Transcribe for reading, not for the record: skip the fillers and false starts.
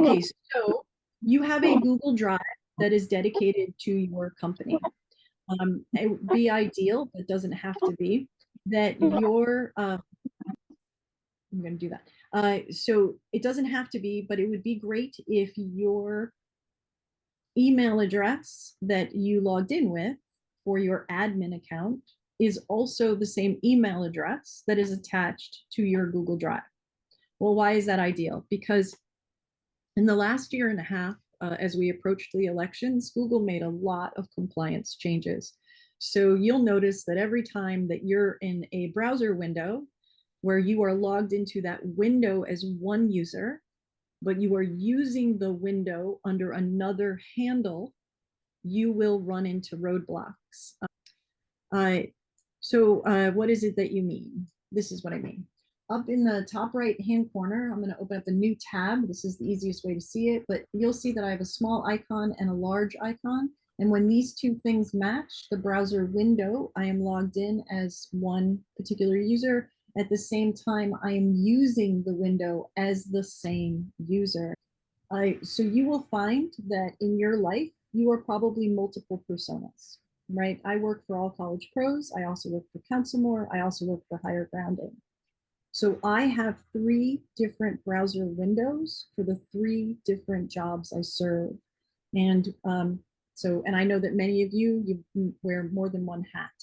Okay, so you have a Google Drive that is dedicated to your company. It would be ideal, but it doesn't have to be, that your, I'm going to do that. So it doesn't have to be, but it would be great if your email address that you logged in with for your admin account is also the same email address that is attached to your Google Drive. Well, why is that ideal? Because in the last year and a half, as we approached the elections, Google made a lot of compliance changes. So you'll notice that every time that you're in a browser window where you are logged into that window as one user, but you are using the window under another handle, you will run into roadblocks. What is it that you mean? This is what I mean. Up in the top right hand corner, I'm going to open up a new tab. This is the easiest way to see it, but you'll see that I have a small icon and a large icon. And when these two things match the browser window, I am logged in as one particular user. At the same time, I am using the window as the same user. So you will find that in your life, you are probably multiple personas, right? I work for All College Pros. I also work for CounselMore. I also work for Higher Grounding. So I have 3 different browser windows for the 3 different jobs I serve. And and I know that many of you wear more than one hat.